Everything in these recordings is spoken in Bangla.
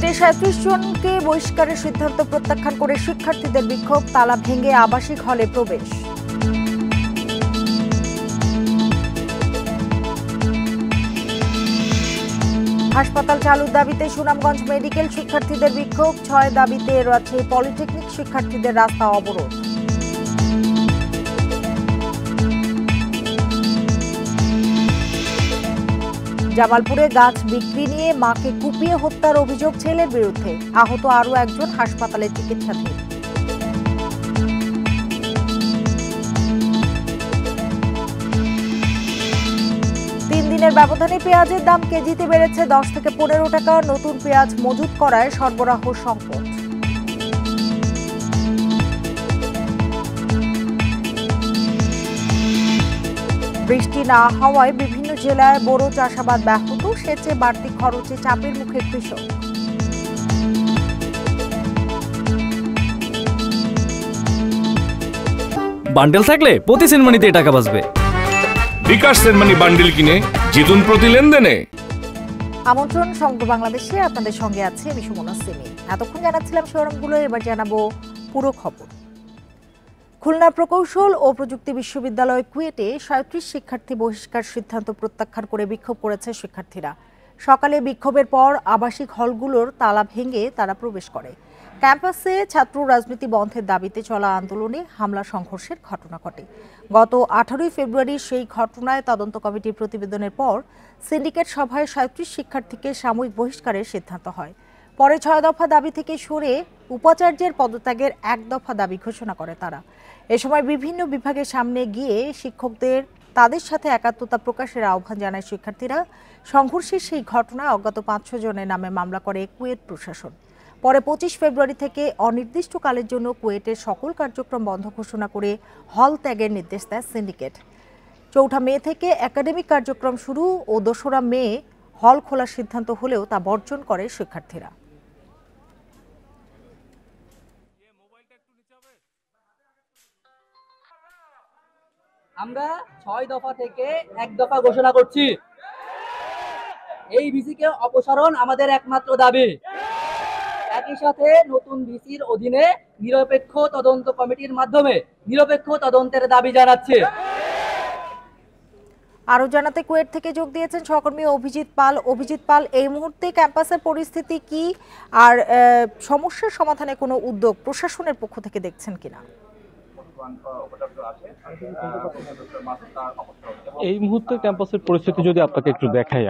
কুয়েটে ৩৭ জনকে বহিষ্কারের সিদ্ধান্ত প্রত্যাখ্যান করে শিক্ষার্থীদের বিক্ষোভ, তালা ভেঙে আবাসিক হলে প্রবেশ। হাসপাতাল চালুর দাবিতে সুনামগঞ্জ মেডিকেল শিক্ষার্থীদের বিক্ষোভ, ৬ দাবিতে রাজশাহী পলিটেকনিক শিক্ষার্থীদের রাস্তা অবরোধ। জামালপুরে গাছ বিক্রি নিয়ে মাকে কুপিয়ে হত্যার অভিযোগ ছেলের বিরুদ্ধে, আহত আরও একজন হাসপাতালে চিকিৎসাধীন। ৩ দিনের ব্যবধানে পেঁয়াজের দাম কেজিতে বেড়েছে ১০ থেকে ১৫ টাকা, নতুন পেঁয়াজ মজুত করায় সরবরাহ সংকট। বৃষ্টি না হওয়ায় বিভিন্ন জেলায় বোরো চাষাবাদ ব্যাহত, সেচে বাড়তি খরচে চাপের মুখে কৃষক। বান্ডেল থাকলে প্রতি সেনমানিতে টাকা বাঁচবে। বিকাশ সেনমানি বান্ডেল কিনে জিতুন প্রতি লেনদেনে। আমন্ত্রণ সমগ্র বাংলাদেশে, আপনাদের সঙ্গে আছে আমি সুমনা সিমি। এতক্ষণ জানাচ্ছিলাম শিরোনামগুলো, এবার জানাবো পুরো খবর। খুলনা প্রকৌশল ও প্রযুক্তি বিশ্ববিদ্যালয় কুয়েটে ৩৭ শিক্ষার্থী বহিষ্কার সিদ্ধান্ত প্রত্যাখ্যান করে বিক্ষোভ করেছে শিক্ষার্থীরা। সকালে বিক্ষোভের পর আবাসিক হলগুলোর তালা ভেঙে তারা প্রবেশ করে। ক্যাম্পাসে ছাত্র রাজনীতি বন্ধের দাবিতে চলা আন্দোলনে হামলা সংঘর্ষের ঘটনা ঘটে। গত 18 ফেব্রুয়ারি সেই ঘটনায় তদন্ত কমিটির প্রতিবেদনের পর সিন্ডিকেট সভায় ৩৭ শিক্ষার্থীকে সাময়িক বহিষ্কারের সিদ্ধান্ত হয়। পরে ৬ দফা দাবি থেকে সরে উপাচার্যের পদত্যাগের ১ দফা দাবি ঘোষণা করে তারা। এ সময় বিভিন্ন বিভাগের সামনে গিয়ে শিক্ষকদের তাদের সাথে একাত্মতা প্রকাশের আহ্বান জানায় শিক্ষার্থীরা। সংঘর্ষের সেই ঘটনায় অজ্ঞাত ৫-৬ জনের নামে মামলা করে কুয়েট প্রশাসন। পরে ২৫ ফেব্রুয়ারি থেকে অনির্দিষ্টকালের জন্য কুয়েটের সকল কার্যক্রম বন্ধ ঘোষণা করে হল ত্যাগের নির্দেশ দেয় সিন্ডিকেট। ৪ মে থেকে একাডেমিক কার্যক্রম শুরু ও ২রা মে হল খোলার সিদ্ধান্ত হলেও তা বর্জন করে শিক্ষার্থীরা। আমরা ৬ দফা থেকে ১ দফা ঘোষণা করছি। এই ভিসিকে অপসারণ আমাদের একমাত্র দাবি। একই সাথে নতুন ভিসির অধীনে নিরপেক্ষ তদন্ত কমিটির মাধ্যমে নিরপেক্ষ তদন্তের দাবি জানাচ্ছি। আরো জানাতে কুয়েট থেকে যোগ দিয়েছেন সহকর্মী অভিজিৎ পাল। অভিজিৎ পাল, এই মুহূর্তে ক্যাম্পাসের পরিস্থিতি কি, আর সমস্যার সমাধানে কোনো উদ্যোগ প্রশাসনের পক্ষ থেকে দেখছেন কিনা? এই মুহূর্তে ক্যাম্পাসের পরিস্থিতি যদি আপনাকে একটু দেখাই,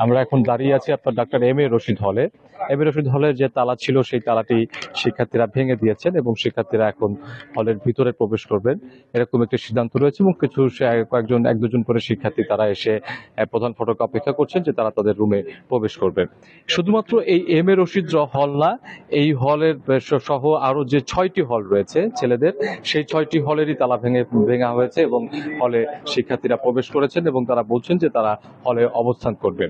আমরা এখন দাঁড়িয়ে আছি আপনার ডাক্তার এম এ রশিদ হলে। এম এ রশিদ হলের যে তালা ছিল সেই তালাটি শিক্ষার্থীরা ভেঙে দিয়েছেন এবং শিক্ষার্থীরা এখন হলের ভিতরে প্রবেশ করবেন এরকম একটি সিদ্ধান্ত রয়েছে এবং কিছু কয়েকজন ১-২ জন করে শিক্ষার্থী তারা এসে প্রধান ফটকে অপেক্ষা করছেন যে তারা তাদের রুমে প্রবেশ করবেন। শুধুমাত্র এই এম এ রশিদ হল না, এই হলের সহ আরো যে ৬টি হল রয়েছে ছেলেদের, সেই ৬টি হলেরই তালা ভেঙা হয়েছে এবং হলে শিক্ষার্থীরা প্রবেশ করেছেন এবং তারা বলছেন যে তারা হলে অবস্থান করবেন।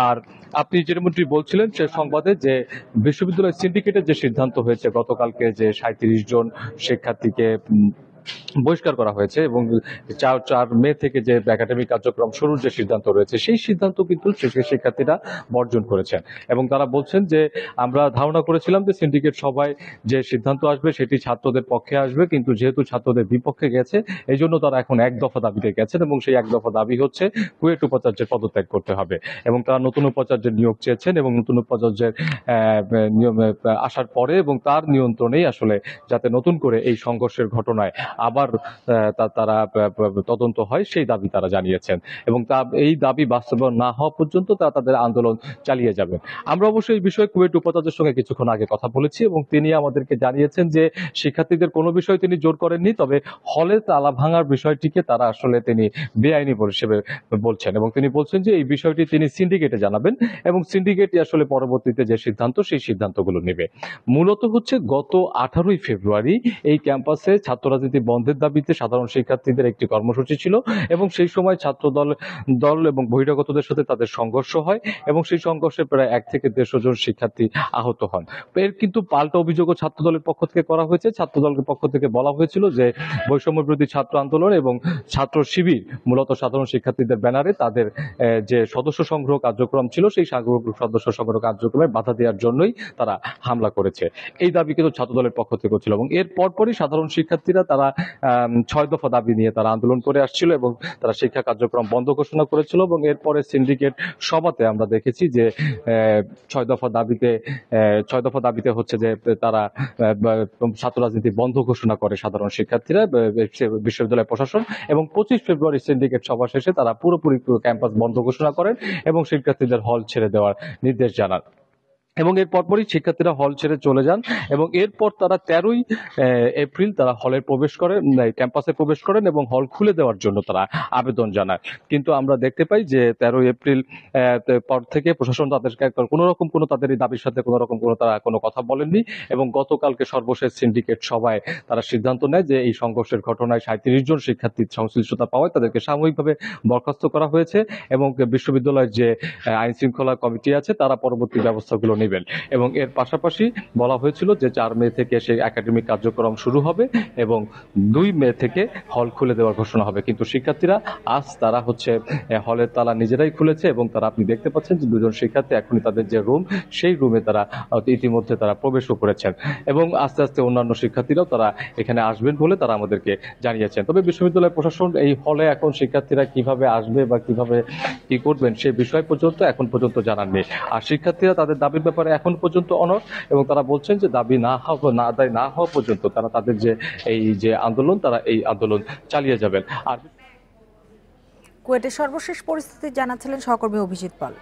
আর আপনি যেমনটি বলছিলেন সে সংবাদে যে বিশ্ববিদ্যালয় সিন্ডিকেটের যে সিদ্ধান্ত হয়েছে গতকালকে যে ৩৭ জন শিক্ষার্থীকে বহিষ্কার করা হয়েছে এবং ৪ মে থেকে যে একাডেমিক কার্যক্রম শুরুর যে সিদ্ধান্ত রয়েছে সেই সিদ্ধান্ত কিন্তু শিক্ষার্থীরা বর্জন করেছেন এবং তারা বলছেন যে আমরা ধারণা করেছিলাম যে সিন্ডিকেট সভায় যে সিদ্ধান্ত আসবে সেটি ছাত্রদের পক্ষে আসবে, কিন্তু যেহেতু ছাত্রদের বিপক্ষে গেছে এই জন্য তারা এখন ১ দফা দাবিতে গেছেন এবং সেই ১ দফা দাবি হচ্ছে কুয়েট উপাচার্যের পদত্যাগ করতে হবে এবং তারা নতুন উপাচার্যের নিয়োগ চেয়েছেন এবং নতুন উপাচার্যের আসার পরে এবং তার নিয়ন্ত্রণেই আসলে যাতে নতুন করে এই সংঘর্ষের ঘটনায় আবার তারা তদন্ত হয় সেই দাবি তারা জানিয়েছেন এবং এই দাবি বাস্তবায়ন না হওয়া পর্যন্ত তারা তাদের আন্দোলন চালিয়ে যাবেন। আমরা অবশ্যই এই বিষয়ে কুয়েট উপাচার্যের সঙ্গে কিছুক্ষণ আগে কথা বলেছি এবং তিনি আমাদেরকে জানিয়েছেন যে শিক্ষার্থীদের কোনো বিষয় তিনি জোর করেননি, তবে হলে তালা ভাঙার বিষয়টিকে তারা আসলে তিনি বেআইনি হিসেবে বলছেন এবং তিনি বলছেন যে এই বিষয়টি তিনি সিন্ডিকেটে জানাবেন এবং সিন্ডিকেটই আসলে পরবর্তীতে যে সিদ্ধান্ত সেই সিদ্ধান্তগুলো নেবে। মূলত হচ্ছে গত 18 ফেব্রুয়ারি এই ক্যাম্পাসে ছাত্র রাজনীতি বন্ধের দাবিতে সাধারণ শিক্ষার্থীদের একটি কর্মসূচি ছিল এবং সেই সময় ছাত্র দল এবং বহিরাগতদের সাথে তাদের সংঘর্ষ হয় এবং সেই সংঘর্ষে প্রায় 1 থেকে 150 জন শিক্ষার্থী আহত হন। এর কিন্তু পাল্টা অভিযোগও ছাত্র দলের পক্ষ থেকে করা হয়েছে। ছাত্র দলের পক্ষ থেকে বলা হয়েছিল যে বৈষম্য বিরোধী ছাত্র আন্দোলন এবং ছাত্র শিবির মূলত সাধারণ শিক্ষার্থীদের ব্যানারে তাদের যে সদস্য সংগ্রহ কার্যক্রম ছিল সেই সদস্য সংগ্রহ কার্যক্রমে বাধা দেওয়ার জন্যই তারা হামলা করেছে। এই দাবি কিন্তু ছাত্র দলের পক্ষ থেকে ছিল এবং এর পরপরই সাধারণ শিক্ষার্থীরা তারা 6 দফা দাবি নিয়ে তারা আন্দোলন করে আসছিল এবং তারা শিক্ষা কার্যক্রম বন্ধ ঘোষণা করেছিল এবং এরপরে সিন্ডিকেট সভাতে আমরা দেখেছি যে 6 দফা দাবিতে হচ্ছে যে তারা ছাত্র রাজনীতি বন্ধ ঘোষণা করে সাধারণ শিক্ষার্থীরা, বিশ্ববিদ্যালয় প্রশাসন, এবং 25 ফেব্রুয়ারি সিন্ডিকেট সভা শেষে তারা পুরোপুরি ক্যাম্পাস বন্ধ ঘোষণা করেন এবং শিক্ষার্থীদের হল ছেড়ে দেওয়ার নির্দেশ জানান এবং এর পরপরই শিক্ষার্থীরা হল ছেড়ে চলে যান এবং এরপর তারা 13ই এপ্রিল তারা হলে প্রবেশ করেন, ক্যাম্পাসে প্রবেশ করেন এবং হল খুলে দেওয়ার জন্য তারা আবেদন জানায়। কিন্তু আমরা দেখতে পাই যে 13 এপ্রিল পর থেকে প্রশাসন তাদেরকে কোনো তাদের এই দাবির সাথে তারা কোনো কথা বলেননি এবং গতকালকে সর্বশেষ সিন্ডিকেট সভায় তারা সিদ্ধান্ত নেয় যে এই সংঘর্ষের ঘটনায় 37 জন শিক্ষার্থীর সংশ্লিষ্টতা পাওয়ায় তাদেরকে সাময়িকভাবে বরখাস্ত করা হয়েছে এবং বিশ্ববিদ্যালয়ের যে আইন শৃঙ্খলা কমিটি আছে তারা পরবর্তী ব্যবস্থাগুলো নেবেন এবং এর পাশাপাশি বলা হয়েছিল যে 4 মে থেকে সেই একাডেমিক কার্যক্রম শুরু হবে এবং 2 মে থেকে হল খুলে দেওয়ার ঘোষণা হবে। কিন্তু শিক্ষার্থীরা আজ তারা হচ্ছে হলের তালা নিজেরাই খুলেছে এবং তারা আপনি দেখতে পাচ্ছেন যে 2 জন শিক্ষার্থী এখনই তাদের যে রুম সেই রুমে তারা ইতিমধ্যে তারা প্রবেশও করেছেন এবং আস্তে আস্তে অন্যান্য শিক্ষার্থীরাও তারা এখানে আসবেন বলে তারা আমাদেরকে জানিয়েছেন। তবে বিশ্ববিদ্যালয় প্রশাসন এই হলে এখন শিক্ষার্থীরা কিভাবে আসবে বা কিভাবে কি করবেন সেই বিষয় পর্যন্ত এখন পর্যন্ত জানাননি। আর শিক্ষার্থীরা তাদের দাবির ব্যাপারে এখন পর্যন্ত অনড় এবং তারা বলছেন যে দাবি আদায় না হওয়া পর্যন্ত তারা তাদের যে আন্দোলন তারা এই আন্দোলন চালিয়ে যাবেন। আর কুয়েটের সর্বশেষ পরিস্থিতি জানাচ্ছিলেন সহকর্মী অভিজিৎ পাল।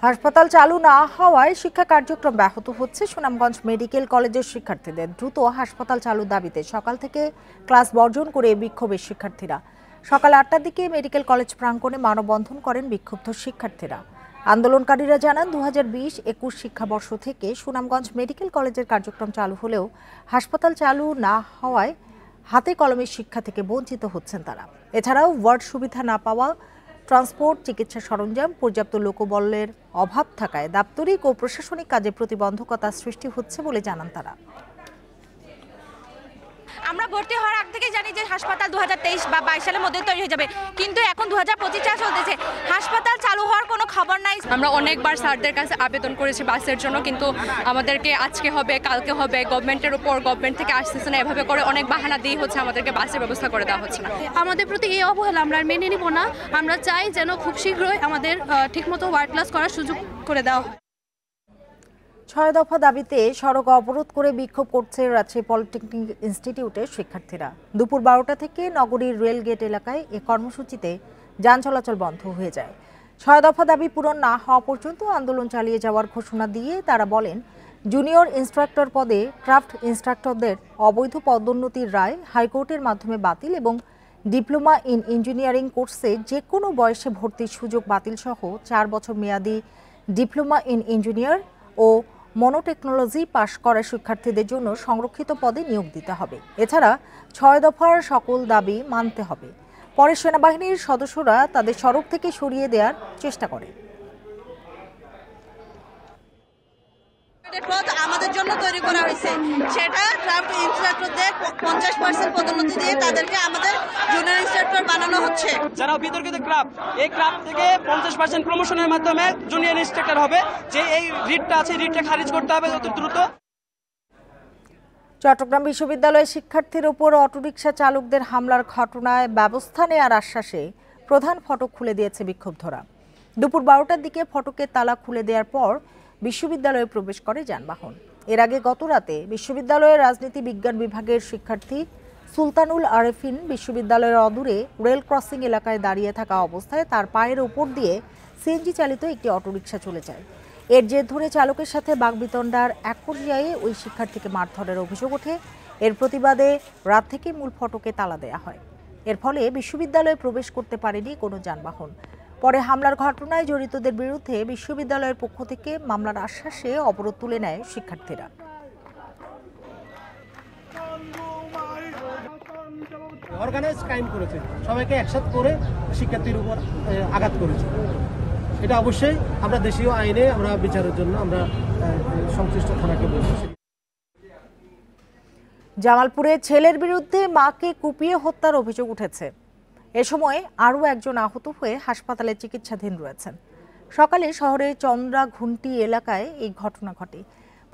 হাসপাতাল চালু না হওয়ায় শিক্ষা কার্যক্রম ব্যাহত হচ্ছে। সুনামগঞ্জ মেডিকেল কলেজের শিক্ষার্থীদের দ্রুত হাসপাতাল চালুর দাবিতে সকাল থেকে ক্লাস বর্জন করে বিক্ষোভের শিক্ষার্থীরা। সকাল 8টার দিকে মেডিকেল কলেজ প্রাঙ্গণে মানববন্ধন করেন বিক্ষুব্ধ শিক্ষার্থীরা। আন্দোলনকারীরা জানান 2020-21 শিক্ষাবর্ষ থেকে সুনামগঞ্জ মেডিকেল কলেজের কার্যক্রম চালু হলেও হাসপাতাল চালু না হওয়ায় হাতে কলমে শিক্ষা থেকে বঞ্চিত হচ্ছেন তারা। এছাড়াও ওয়ার্ড সুবিধা না পাওয়া, ট্রান্সপোর্ট, চিকিৎসা সরঞ্জাম, পর্যাপ্ত লোকবলের অভাব থাকায় দাপ্তরিক ও প্রশাসনিক কাজে প্রতিবন্ধকতা সৃষ্টি হচ্ছে বলে জানান তারা। আমরা ভর্তি হওয়ার আগ থেকে জানি যে হাসপাতাল 2023 বা 22 সালের মধ্যে তৈরি হয়ে যাবে, কিন্তু এখন 2025 সাল চলতেছে, হাসপাতাল চালু হওয়ার কোনো খবর নাই। আমরা অনেকবার স্যারদের কাছে আবেদন করেছি বাসের জন্য, কিন্তু আমাদেরকে আজকে হবে, কালকে হবে, গভর্নমেন্টের উপর, গভর্নমেন্ট থেকে আসতেছে না, এভাবে করে অনেক বাহানা দিয়ে হচ্ছে আমাদেরকে বাসের ব্যবস্থা করে দেওয়া হচ্ছে না। আমাদের প্রতি এই অবহেলা আমরা মেনে নিব না। আমরা চাই যেন খুব শীঘ্রই আমাদের ঠিকমতো ওয়ার্ড ক্লাস করার সুযোগ করে দেওয়া হয়। 6 দফা দাবিতে সড়ক অবরোধ করে বিক্ষোভ করছে রাজশাহী পলিটেকনিক ইনস্টিটিউটের শিক্ষার্থীরা। দুপুর 12টা থেকে নগরীর রেলগেট এলাকায় এ কর্মসূচিতে যান চলাচল বন্ধ হয়ে যায়। 6 দফা দাবি পূরণ না হওয়া পর্যন্ত আন্দোলন চালিয়ে যাওয়ার ঘোষণা দিয়ে তারা বলেন, জুনিয়র ইন্সট্রাক্টর পদে ক্রাফট ইন্সট্রাক্টরদের অবৈধ পদোন্নতির রায় হাইকোর্টের মাধ্যমে বাতিল এবং ডিপ্লোমা ইন ইঞ্জিনিয়ারিং কোর্সে যে কোনো বয়সে ভর্তির সুযোগ বাতিল সহ 4 বছর মেয়াদী ডিপ্লোমা ইন ইঞ্জিনিয়ার ও মনোটেকনোলজি পাশ করা শিক্ষার্থীদের জন্য সংরক্ষিত পদে নিয়োগ দিতে হবে। এছাড়া 6 দফার সকল দাবি মানতে হবে। পরে সেনাবাহিনীর সদস্যরা তাদের সড়ক থেকে সরিয়ে দেওয়ার চেষ্টা করে। আমাদের জন্য তৈরি করা হয়েছে, সেটা ক্রাফট ইন্সট্রাক্টরদের 50% পদোন্নতি দিয়ে তাদেরকে আমাদের জুনিয়র ইন্সট্রাক্টর বানানো হচ্ছে। যারা বিতর্কিত ক্রাফট, এই ক্রাফট থেকে 50% প্রমোশনের মাধ্যমে জুনিয়র ইন্সট্রাক্টর হবে। যে এই রিটটা আছে, রিটটা খারিজ করতে হবে যত দ্রুত। চট্টগ্রাম বিশ্ববিদ্যালয়ের শিক্ষার্থীর উপর অটোরিকশা চালকদের হামলার ঘটনায় ব্যবস্থা নেওয়ার আশ্বাসে প্রধান ফটক খুলে দিয়েছে বিক্ষুব্ধরা। দুপুর 12টার দিকে ফটকের তালা খুলে দেওয়ার পর বিশ্ববিদ্যালয়ে প্রবেশ করে যানবাহন। এর আগে গত রাতে বিশ্ববিদ্যালয়ের রাজনীতি বিজ্ঞান বিভাগের শিক্ষার্থী সুলতানুল আরেফিন বিশ্ববিদ্যালয়ের অদূরে রেল ক্রসিং এলাকায় দাঁড়িয়ে থাকা অবস্থায় তার পায়ের উপর দিয়ে সিএনজি চালিত একটি অটোরিকশা চলে যায়। এর জের ধরে চালকের সাথে বাগবিতণ্ডার এক পর্যায়ে ওই শিক্ষার্থীকে মারধরের অভিযোগ ওঠে। এর প্রতিবাদে রাত থেকে মূল ফটকে তালা দেওয়া হয়। এর ফলে বিশ্ববিদ্যালয়ে প্রবেশ করতে পারেনি কোনো যানবাহন। পরে হামলার ঘটনায় জড়িতদের বিরুদ্ধে বিশ্ববিদ্যালয়ের পক্ষ থেকে মামলার আশ্বাসে অবরোধ তুলে নেয় শিক্ষার্থীরা। অর্গানাইজ ক্রাইম করেছে, সবাইকে একসাথে করে শিক্ষার্থীর উপর আঘাত করেছে। এটা অবশ্যই আমরা দেশীয় আইনে আমরা বিচারের জন্য আমরা সংশ্লিষ্ট থানাকে বলছি। জামালপুরে ছেলের বিরুদ্ধে মাকে কুপিয়ে হত্যার অভিযোগ উঠেছে। এ সময় আরও একজন আহত হয়ে হাসপাতালে চিকিৎসাধীন রয়েছেন। সকালে শহরের চন্দ্রাঘুন্টি এলাকায় এই ঘটনা ঘটে।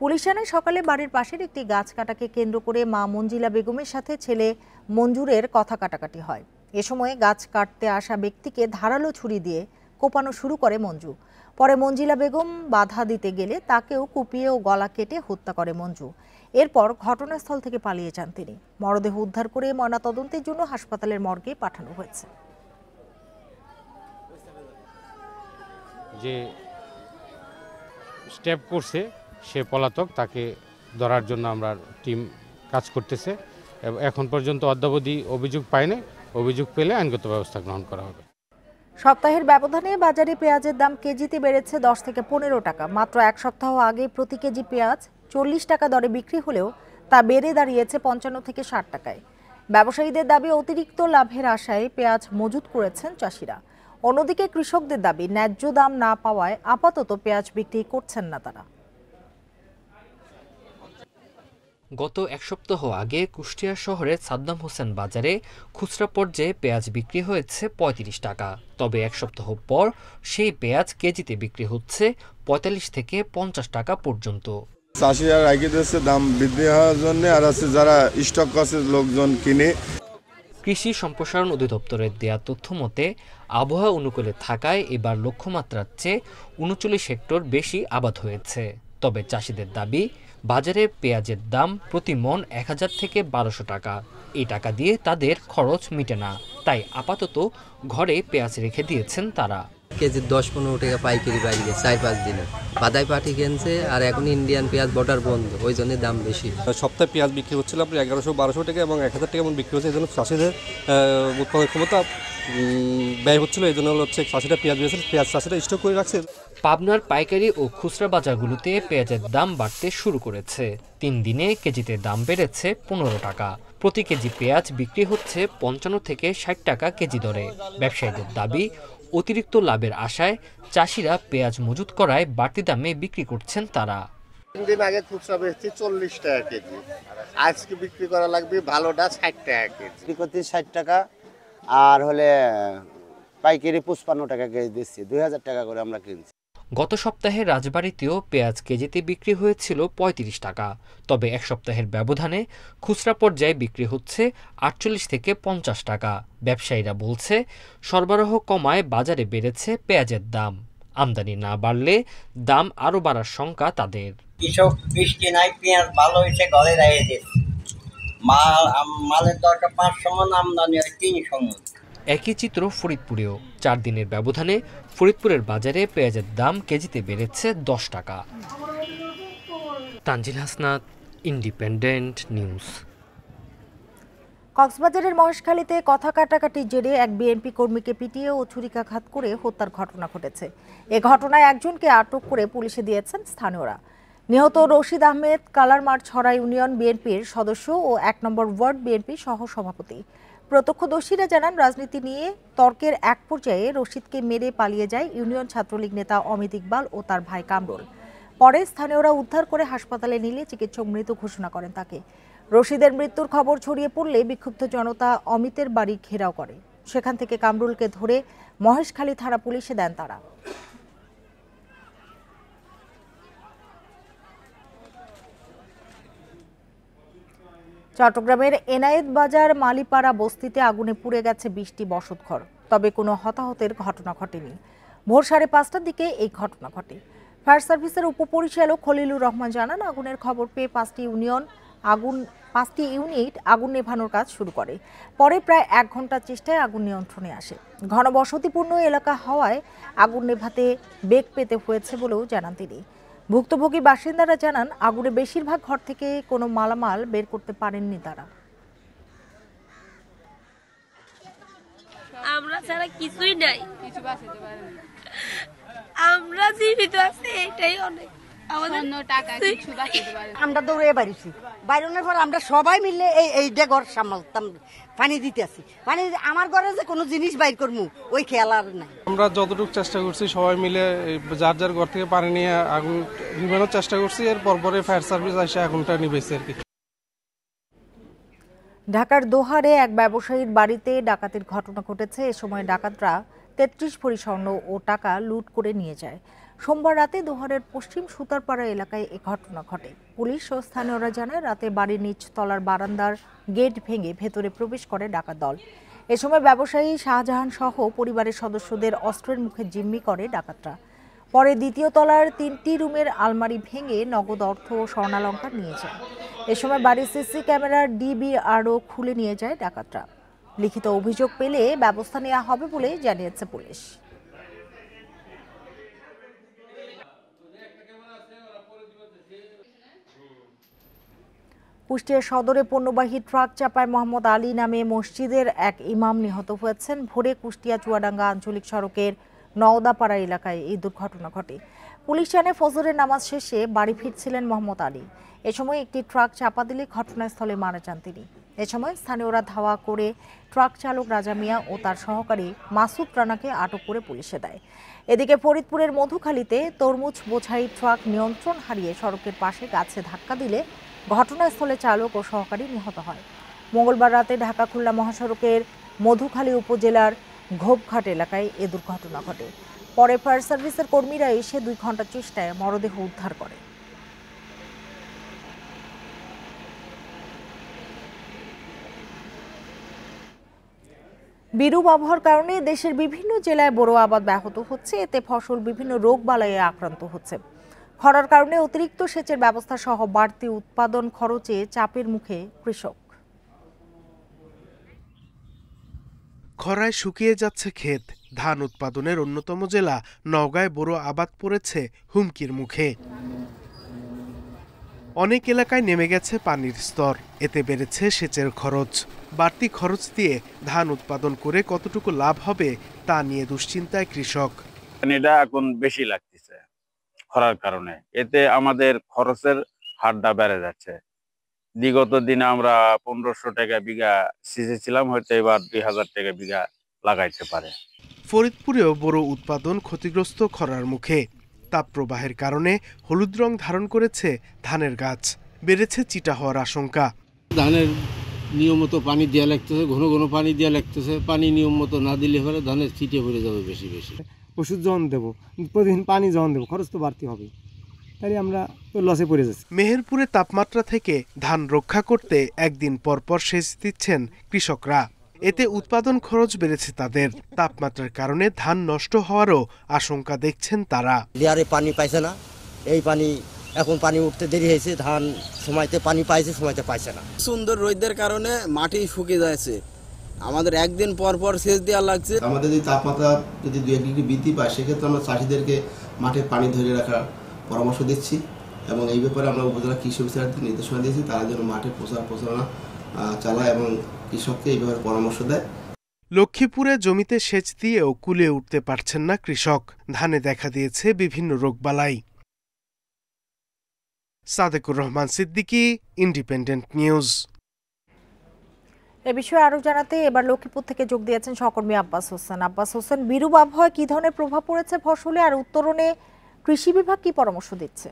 পুলিশ জানায় সকালে বাড়ির পাশের একটি গাছ কাটাকে কেন্দ্র করে মা মঞ্জিলা বেগমের সাথে ছেলে মঞ্জুরের কথা কাটাকাটি হয়। এ সময় গাছ কাটতে আসা ব্যক্তিকে ধারালো ছুরি দিয়ে কোপানো শুরু করে মঞ্জু। পরে মঞ্জিলা বেগম বাধা দিতে গেলে তাকেও কুপিয়ে ও গলা কেটে হত্যা করে মঞ্জু। এরপর ঘটনাস্থল থেকে পালিয়ে যান তিনি। মরদেহ উদ্ধার করে ময়নাতদন্তের জন্য হাসপাতালের মর্গে পাঠানো হয়েছে। যে স্টেপ করছে সে পলাতক, তাকে ধরার জন্য আমরা টিম কাজ করতেছে। এখন পর্যন্ত অদ্যাবধি অভিযোগ পায়নি। অভিযোগ পেলে আইনগত ব্যবস্থা গ্রহণ করা হবে। সপ্তাহের ব্যবধানে বাজারে পেঁয়াজের দাম কেজিতে বেড়েছে 10 থেকে 15 টাকা। মাত্র এক সপ্তাহ আগে প্রতি কেজি পেঁয়াজ 40 টাকা দরে বিক্রি হলেও তা বেড়ে দাঁড়িয়েছে 55 থেকে 60 টাকায়। ব্যবসায়ীদের দাবি অতিরিক্ত লাভের আশায় পেঁয়াজ মজুত করেছেন চাষিরা। অন্যদিকে কৃষকদের দাবি ন্যায্য দাম না পাওয়ায় আপাতত পেঁয়াজ বিক্রি করছেন না তারা। গত এক সপ্তাহ আগে কুষ্টিয়া শহরের সাদ্দাম হোসেন বাজারে খুচরা পর্যায়ে পেঁয়াজ বিক্রি হয়েছে 35 টাকা। তবে এক সপ্তাহ পর সেই পেঁয়াজ কেজিতে বিক্রি হচ্ছে 45 থেকে 50 টাকা পর্যন্ত। চাষিরা রাখি দিচ্ছে দাম বৃদ্ধি হওয়ার জন্য, আর আছে যারা স্টক করছে লোকজন কিনে। কৃষি সম্প্রসারণ অধিদপ্তরের দেয়া তথ্য মতে আবহাওয়া অনুকূলে থাকায় এবার লক্ষ্যমাত্রার চেয়ে 39 হেক্টর বেশি আবাদ হয়েছে। তবে চাষিদের দাবি বাজারে পেঁয়াজের দাম প্রতি মন 1000 থেকে 1200 টাকা। এই টাকা দিয়ে তাদের খরচ মিটে না, তাই আপাতত ঘরে পেঁয়াজ রেখে দিয়েছেন তারা। কেজি 10-15 টাকা পাইকারি বাইরে 4-5 দিনে বাদাই পাটি কিনছে, আর এখন ইন্ডিয়ান পেঁয়াজ বর্ডার বন্ধ, ওই জন্য দাম বেশি। সপ্তাহে পেঁয়াজ বিক্রি হচ্ছিল আপনার 1100-1200 টাকা এবং 1000 টাকা বিক্রি হচ্ছে। এই জন্য চাষিদের উৎপাদন ক্ষমতা ব্যয় হচ্ছিল। এই জন্য হচ্ছে চাষিরা পেঁয়াজ বেঁচে পেঁয়াজ চাষিরা স্টক করে রাখছে। পাবনার পাইকারি ও খুচরা বাজারগুলোতে পেঁয়াজের দাম বাড়তে শুরু করেছে। 3 দিনে কেজিতে দাম বেড়েছে 15 টাকা। প্রতি কেজি পেঁয়াজ বিক্রি হচ্ছে 55 থেকে 60 টাকা কেজি দরে। ব্যবসায়ীদের দাবি অতিরিক্ত লাভের আশায় চাষিরা পেঁয়াজ মজুত করায় বাড়তি দামে বিক্রি করছেন তারা। 3 দিন আগে খুচরা বেচছি 40 টাকা কেজি, আজকে বিক্রি করা লাগবে ভালোটা 60 টাকা কেজি। বিক্রি করতে 60 টাকা, আর হলে পাইকারি 55 টাকা কেজি দিচ্ছি, 2000 টাকা করে আমরা কিনছি। গত সপ্তাহে রাজবাড়ীতেও পেঁয়াজ কেজিতে বিক্রি হয়েছিল 35 টাকা। তবে এক সপ্তাহের ব্যবধানে খুচরা পর্যায়ে বিক্রি হচ্ছে 48 থেকে 50 টাকা। ব্যবসায়ীরা বলছে সরবরাহ কমায় বাজারে বেড়েছে পেঁয়াজের দাম। আমদানি না বাড়লে দাম আরও বাড়ার শঙ্কা তাদের। কৃষক বৃষ্টি নাই, পেঁয়াজ ভালো হয়েছে, ঘরে রেখে মালের দরকার 500 মণ, আমদানি হয় 300 মণ। একই চিত্র ফরিদপুরেও। 4 দিনের ব্যবধানে ফরিদপুরের বাজারে পেঁয়াজের দাম কেজিতে বেড়েছে 10 টাকা। Tanzil Hasnat, independent news. কক্সবাজারের মহেশখালীতে কথা কাটাকাটির জেরে এক বিএনপি কর্মীকে পিটিয়ে ও ছুরিকাঘাত করে হত্যার ঘটনা ঘটেছে। এ ঘটনায় একজনকে আটক করে পুলিশে দিয়েছেন স্থানীয়রা। নিহত রশিদ আহমেদ কালারমার ছড়া ইউনিয়ন বিএনপির সদস্য ও 1 নম্বর ওয়ার্ড বিএনপির সহ সভাপতি। প্রত্যক্ষদর্শীরা জানান রাজনীতি নিয়ে তর্কের এক পর্যায়ে রশিদকে মেরে পালিয়ে যায় ইউনিয়ন ছাত্রলীগ নেতা অমিত ইকবাল ও তার ভাই কামরুল। পরে স্থানীয়রা উদ্ধার করে হাসপাতালে নিলে চিকিৎসক মৃত ঘোষণা করেন তাকে। রশিদের মৃত্যুর খবর ছড়িয়ে পড়লে বিক্ষুব্ধ জনতা অমিতের বাড়ি ঘেরাও করে। সেখান থেকে কামরুলকে ধরে মহেশখালী থানা পুলিশে দেন তারা। চট্টগ্রামের এনায়েত বাজার মালিপাড়া বস্তিতে আগুনে পুড়ে গেছে 20টি বসতঘর। তবে কোনো হতাহতের ঘটনা ঘটেনি। ভোর 5:30টার দিকে এই ঘটনা ঘটে। ফায়ার সার্ভিসের উপপরিচালক খলিলুর রহমান জানান, আগুনের খবর পেয়ে 5টি ইউনিট আগুন নেভানোর কাজ শুরু করে। পরে প্রায় 1 ঘন্টার চেষ্টায় আগুন নিয়ন্ত্রণে আসে। ঘনবসতিপূর্ণ এলাকা হওয়ায় আগুন নেভাতে বেগ পেতে হয়েছে বলেও জানান তিনি। ভুক্তভোগী বাসিন্দারা জানান, আগুনে বেশিরভাগ ঘর থেকে কোনো মালামাল বের করতে পারেননি তারা। আমরা ছাড়া কিছুই নাই, আমরা জীবিত আছি, এটাই অনেক। আমরা দৌড়ে বাড়িছি বাইরনের পর আমরা সবাই মিলে এইটা ঘর সামালতাম পানি দিতে আসি পানি আমার ঘরে যে কোনো জিনিস বাইর করবো ওই খেয়াল আর নাই। আমরা যতটুকু চেষ্টা করছি সবাই মিলে যার যার ঘর থেকে পানি নিয়ে আগুন নিভানোর চেষ্টা করছি, এর পরে ফায়ার সার্ভিস এসে আগুনটা নিভেছে আর কি। ঢাকার দোহারে এক ব্যবসায়ীর বাড়িতে ডাকাতির ঘটনা ঘটেছে। এ সময় ডাকাতরা ৩৩ ভরি স্বর্ণ ও টাকা লুট করে নিয়ে যায়। সোমবার রাতে দোহারের পশ্চিম সুতারপাড়া এলাকায় এ ঘটনা ঘটে। পুলিশ ও স্থানীয়রা জানায় রাতে বাড়ির নিচ তলার বারান্দার গেট ভেঙে ভেতরে প্রবেশ করে ডাকাত দল। এ সময় ব্যবসায়ী শাহজাহান সহ পরিবারের সদস্যদের অস্ত্রের মুখে জিম্মি করে ডাকাতরা। পরে দ্বিতীয় তলার 3টি রুমের আলমারি ভেঙে নগদ অর্থ ও স্বর্ণালংকার নিয়ে যায়। এ সময় বাড়ির সিসি ক্যামেরার ডিভিআরও খুলে নিয়ে যায় ডাকাতরা। লিখিত অভিযোগ পেলে ব্যবস্থা নেওয়া হবে বলে জানিয়েছে পুলিশ। কুষ্টিয়া সদরে পণ্যবাহী ট্রাক চাপায় মোহাম্মদ আলী নামে মসজিদের এক ইমাম নিহত হয়েছেন। ভোরে কুষ্টিয়া চুয়াডাঙ্গা আঞ্চলিক সড়কের নওদাপাড়া এলাকায় এই দুর্ঘটনা ঘটে। পুলিশ জানায় ফজরের নামাজ শেষে বাড়ি ফিরছিলেন মোহাম্মদ আলী। এ সময় একটি ট্রাক চাপা দিলে ঘটনাস্থলে মারা যান তিনি। এ সময় স্থানীয়রা ধাওয়া করে ট্রাক চালক রাজা মিয়া ও তার সহকারী মাসুদ রানাকে আটক করে পুলিশে দেয়। এদিকে ফরিদপুরের মধুখালীতে তরমুজ বোঝাই ট্রাক নিয়ন্ত্রণ হারিয়ে সড়কের পাশে গাছে ধাক্কা দিলে ঘটনাস্থলে চালক ও সহকারী নিহত হয়। মঙ্গলবার রাতে ঢাকা খুলনা মহাসড়কের মধুখালী উপজেলার ঘোপঘাট এলাকায় এ দুর্ঘটনা ঘটে। পরে ফায়ার সার্ভিসের কর্মীরা এসে 2 ঘন্টা চেষ্টায় মরদেহ উদ্ধার করে। বিরূপ আবহাওয়ার কারণে দেশের বিভিন্ন জেলায় বোরো আবাদ ব্যাহত হচ্ছে। এতে ফসল বিভিন্ন রোগবালাইয়ে আক্রান্ত হচ্ছে। খরার কারণে অতিরিক্ত সেচের ব্যবস্থা সহ বাড়তি উৎপাদন খরচে চাপের মুখে কৃষক। খরায় শুকিয়ে যাচ্ছে ক্ষেত। ধান উৎপাদনের অন্যতম জেলা নওগাঁয় বোরো আবাদ পড়েছে হুমকির মুখে। অনেক এলাকায় নেমে গেছে পানির স্তর। এতে বেড়েছে সেচের খরচ। বাড়তি খরচ দিয়ে ধান উৎপাদন করে কতটুকু লাভ হবে তা নিয়ে দুশ্চিন্তায় কৃষক। এটা এখন বেশি লাগতেছে খরার কারণে, এতে আমাদের খরচের হারটা বেড়ে যাচ্ছে। বিগত দিনে আমরা 1500 টাকা বিঘা সিঁচেছিলাম, হয়তো এবার 2000 টাকা বিঘা লাগাইতে পারে। ফরিদপুরেও বোরো উৎপাদন ক্ষতিগ্রস্ত খরার মুখে। তাপপ্রবাহের কারণে হলুদ রং ধারণ করেছে ধানের গাছ। বেড়েছে চিটা হওয়ার আশঙ্কা। ধানের নিয়মিত পানি দেওয়া লাগতেছে, ঘন ঘন পানি দেওয়া লাগতেছে। পানি নিয়ম মতো না দিলে পরে ধানের ছিটে পড়ে যাবে বেশি বেশি। ওষুধ যখন দেবো, প্রতিদিন পানি যখন দেবো, খরচ তো বাড়তি হবে, তাই আমরা তো লসে পড়ে যাচ্ছি। মেহেরপুরে তাপমাত্রা থেকে ধান রক্ষা করতে একদিন পর পর সেচ দিচ্ছেন কৃষকরা। এতে উৎপাদন খরচ বেড়েছে তাদের। তাপমাত্রার কারণে ধান নষ্ট হওয়ারও আশঙ্কা দেখছেন তারা। লিয়ারে পানি পাইছে না, এই পানি এখন পানি উঠতে দেরি হয়েছে। ধান সময়তে পানি পাইছে, সময়তে পাইছে না। সুন্দর রোদের কারণে মাটি শুকিয়ে যাচ্ছে, আমাদের একদিন পর পর সেচ দেওয়া লাগছে। আমাদের যদি তাপমাত্রা যদি 2-1 ডিগ্রি বৃদ্ধি পায়, সেক্ষেত্রে আমরা চাষিদেরকে মাঠে পানি ধরে রাখার পরামর্শ দিচ্ছি এবং এই ব্যাপারে আমরা উপজেলা কৃষি অফিসারদের নির্দেশনা দিয়েছি, তারা যেন মাঠে প্রচারণা চালায় এবং কৃষককে এই ব্যাপারে পরামর্শ দেয়। লক্ষ্মীপুরে জমিতে সেচ দিয়েও কুলিয়ে উঠতে পারছেন না কৃষক। ধানে দেখা দিয়েছে বিভিন্ন রোগবালাই। Sadequr Rahman Siddiqui, Independent News. এ বিষয়ে আরো জানাতে এবার লক্ষ্মীপুর থেকে যোগ দিয়েছেন সহকর্মী আব্বাস হোসেন। আব্বাস হোসেন, বিরূপ আবহাওয়া কি ধরনের প্রভাব পড়েছে ফসলে, আর উত্তরণে কৃষি বিভাগ কি পরামর্শ দিচ্ছে?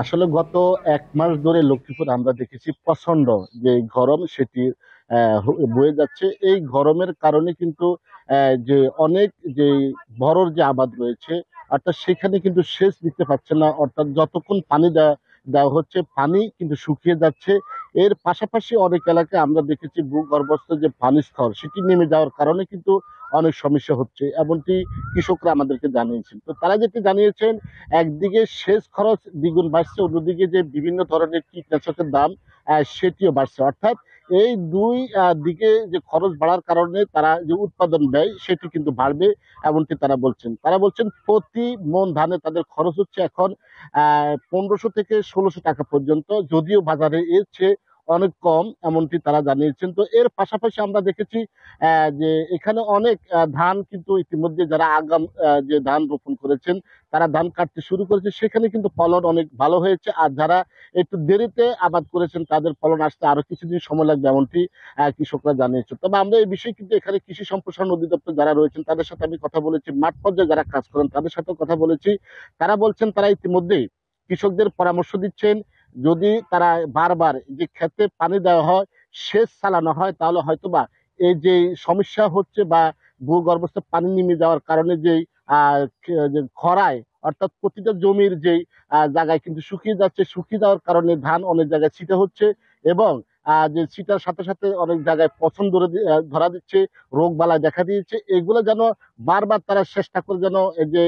আসলে গত 1 মাস ধরে লক্ষ্মীপুর আমরা দেখেছি প্রচন্ড যে গরম সেটি বয়ে যাচ্ছে। এই গরমের কারণে কিন্তু যে অনেক যে বড়র যে আবাদ রয়েছে, অর্থাৎ সেখানে কিন্তু সেচ দিতে পারছে না। অর্থাৎ যতক্ষণ পানি দেওয়া হচ্ছে, পানি কিন্তু শুকিয়ে যাচ্ছে। এর পাশাপাশি অনেক এলাকায় আমরা দেখেছি ভূগর্ভস্থ যে পানির স্তর সেটি নেমে যাওয়ার কারণে কিন্তু অনেক সমস্যা হচ্ছে, এমনটি কৃষকরা আমাদেরকে জানিয়েছেন। তো তারা যেটি জানিয়েছেন, একদিকে সেচ খরচ দ্বিগুণ বাড়ছে, অন্যদিকে যে বিভিন্ন ধরনের কীটনাশকের দাম সেটিও বাড়ছে। অর্থাৎ এই দুই দিকে যে খরচ বাড়ার কারণে তারা যে উৎপাদন ব্যয় সেটি কিন্তু বাড়বে, এমনটি তারা বলছেন। প্রতি মন ধানে তাদের খরচ হচ্ছে এখন 1500 থেকে 1600 টাকা পর্যন্ত, যদিও বাজারে এর চেয়ে অনেক কম, এমনটি তারা জানিয়েছেন। তো এর পাশাপাশি আমরা দেখেছি যে এখানে অনেক ধান কিন্তু ইতিমধ্যে যারা আগাম যে ধান রোপণ করেছেন তারা ধান কাটতে শুরু করেছে, সেখানে কিন্তু ফলন অনেক ভালো হয়েছে। আর যারা একটু দেরিতে আবাদ করেছেন তাদের ফলন আসতে আরো কিছুদিন সময় লাগবে, এমনটি কৃষকরা জানিয়েছেন। তবে আমরা এই বিষয়ে কিন্তু এখানে কৃষি সম্প্রসারণ অধিদপ্তর যারা রয়েছেন তাদের সাথে আমি কথা বলেছি, মাঠ পর্যায়ে যারা কাজ করেন তাদের সাথেও কথা বলেছি। তারা বলছেন তারা ইতিমধ্যেই কৃষকদের পরামর্শ দিচ্ছেন, যদি তারা বারবার যে ক্ষেতে পানি দেওয়া হয়, সেচ চালানো হয়, তাহলে হয়তোবা এই যে সমস্যা হচ্ছে বা ভূগর্ভস্থ পানি নেমে যাওয়ার কারণে যেই খরায় অর্থাৎ প্রতিটা জমির যেই জায়গায় কিন্তু শুকিয়ে যাচ্ছে, শুকিয়ে যাওয়ার কারণে ধান অনেক জায়গায় ছিটে হচ্ছে এবং যে ছিটার সাথে সাথে অনেক জায়গায় পচন ধরা দিচ্ছে, রোগ বালাই দেখা দিয়েছে। এগুলো যেন বারবার তারা চেষ্টা করে যেন যে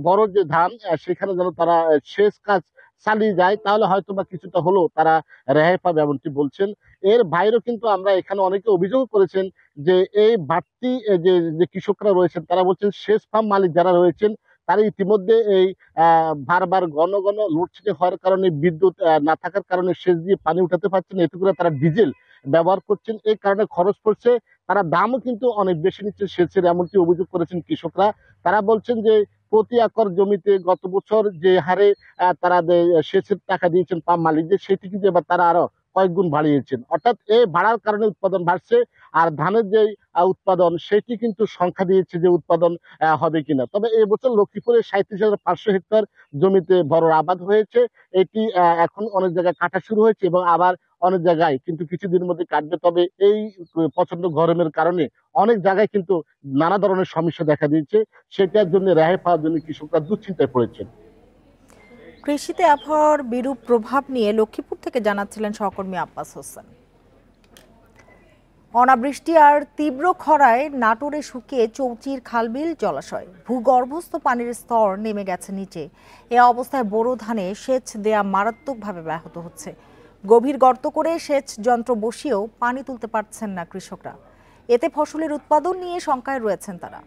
বড় যে ধান সেখানে যেন তারা শেষ কাজ চালিয়ে যায়, তাহলে হয়তো বা কিছুটা হলেও তারা রেহাই পাবে এমনটি বলছেন। এর বাইরেও কিন্তু আমরা এখানে অনেকে অভিযোগ করেছেন যে এই বাড়তি যে কৃষকরা রয়েছেন তারা বলছেন সেচ পাম্প মালিক যারা রয়েছেন তারা ইতিমধ্যে এই বারবার ঘন ঘন লোডশেডিং হওয়ার কারণে, বিদ্যুৎ না থাকার কারণে সেচ দিয়ে পানি উঠাতে পারছেন, এতে করে তারা ডিজেল ব্যবহার করছেন, এই কারণে খরচ পড়ছে, তারা দামও কিন্তু অনেক বেশি নিচ্ছে সেচের, এমনটি অভিযোগ করেছেন কৃষকরা। তারা বলছেন যে প্রতি একর জমিতে গত বছর যে হারে তারা সেচের টাকা দিয়েছেন পাম্প মালিকদের, সেটি কিন্তু এবার তারা আরো কয়েক গুণ বাড়িয়েছেন। অর্থাৎ এই বাড়ার কারণে উৎপাদন বাড়ছে, আর ধানের যে উৎপাদন সেটি কিন্তু সংখ্যা দিয়েছে যে উৎপাদন হবে কিনা। তবে এই বছর লক্ষ্মীপুরে 37,500 হেক্টর জমিতে বড় আবাদ হয়েছে, এটি এখন অনেক জায়গায় কাটা শুরু হয়েছে এবং আবার অনেক জায়গায় কিন্তু কিছুদিনের মধ্যে কাটবে। তবে এই প্রচন্ড গরমের কারণে অনেক জায়গায় কিন্তু নানা ধরনের সমস্যা দেখা দিয়েছে, সেটার জন্য রেহাই পাওয়ার জন্য কৃষকরা দুশ্চিন্তায় পড়েছেন। কৃষিতে আবহাওয়ার বিরূপ প্রভাব নিয়ে লক্ষ্মীপুর থেকে জানাচ্ছিলেন সহকর্মী আব্বাস হোসেন। অনাবৃষ্টি আর তীব্র খরায় নাটোরে শুকিয়ে চৌচির খালবিল জলাশয়, ভূগর্ভস্থ পানির স্তর নেমে গেছে নিচে। এ অবস্থায় বোরো ধানে সেচ দেয়া মারাত্মকভাবে ব্যাহত হচ্ছে। গভীর গর্ত করে সেচ যন্ত্র বসিয়েও পানি তুলতে পারছেন না কৃষকরা। এতে ফসলের উৎপাদন নিয়ে শঙ্কায় রয়েছেন তারা।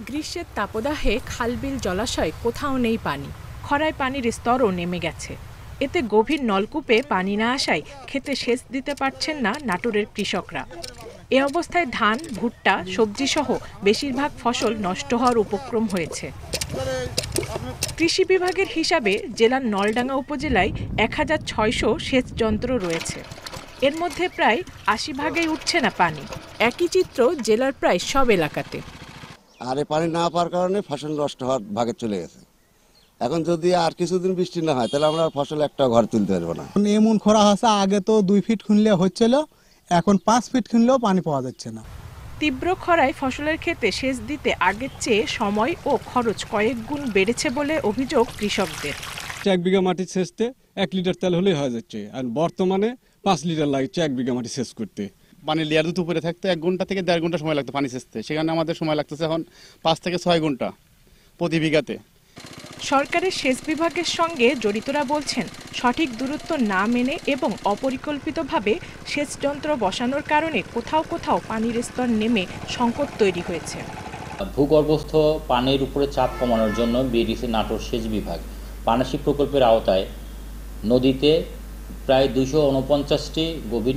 গ্রীষ্মের তাপদাহে খালবিল জলাশয় কোথাও নেই পানি, খরায় পানির স্তরও নেমে গেছে। এতে গভীর নলকূপে পানি না আসায় খেতে সেচ দিতে পারছেন না নাটোরের কৃষকরা। এ অবস্থায় ধান, ভুট্টা, সবজি সহ বেশিরভাগ ফসল নষ্ট হওয়ার উপক্রম হয়েছে। কৃষি বিভাগের হিসাবে জেলার নলডাঙ্গা উপজেলায় 1600 সেচ যন্ত্র রয়েছে। এর মধ্যে প্রায় 80 ভাগেই উঠছে না পানি। একই চিত্র জেলার প্রায় সব এলাকাতে। আর এই পানি না পাওয়ার কারণে ফসল নষ্ট হওয়ার ভাগে চলে গেছে। এখন যদি আর কিছুদিন বৃষ্টি না হয় তাহলে আমরা ফসল একটা ঘর তুলতে পারবো না। এমন খরা হচ্ছে, আগে তো 2 ফিট খুনলে হচ্ছিল, এখন 5 ফিট খুনলেও পানি পাওয়া যাচ্ছে না। তীব্র খরায় ফসলের ক্ষেতে সেচ দিতে আগের চেয়ে সময় ও খরচ কয়েক গুণ বেড়েছে বলে অভিযোগ কৃষকদের। 1 বিঘা মাটি সেচতে 1 লিটার তেল হলেই হয়ে যাচ্ছে, আর বর্তমানে 5 লিটার লাগছে 1 বিঘা মাটি সেচ করতে। পানি লেয়ার দুটো উপরে থাকতে 1 ঘন্টা থেকে 1.5 ঘন্টা সময় লাগতো পানি সেচতে, সেখানে আমাদের সময় লাগতেছে এখন 5 থেকে 6 ঘন্টা প্রতি বিঘাতে। সরকারের সেচ বিভাগের সঙ্গে জড়িতরা বলছেন, সঠিক দূরত্ব না মেনে এবং অপরিকল্পিতভাবে সেচ যন্ত্র বসানোর কারণে কোথাও কোথাও পানির স্তর নেমে সংকট তৈরি হয়েছে। ভূগর্ভস্থ পানির উপরে চাপ কমানোর জন্য বিডিসি নাটোর সেচ বিভাগ পানাশী প্রকল্পের আওতায় নদীতে প্রায় 249টি গভীর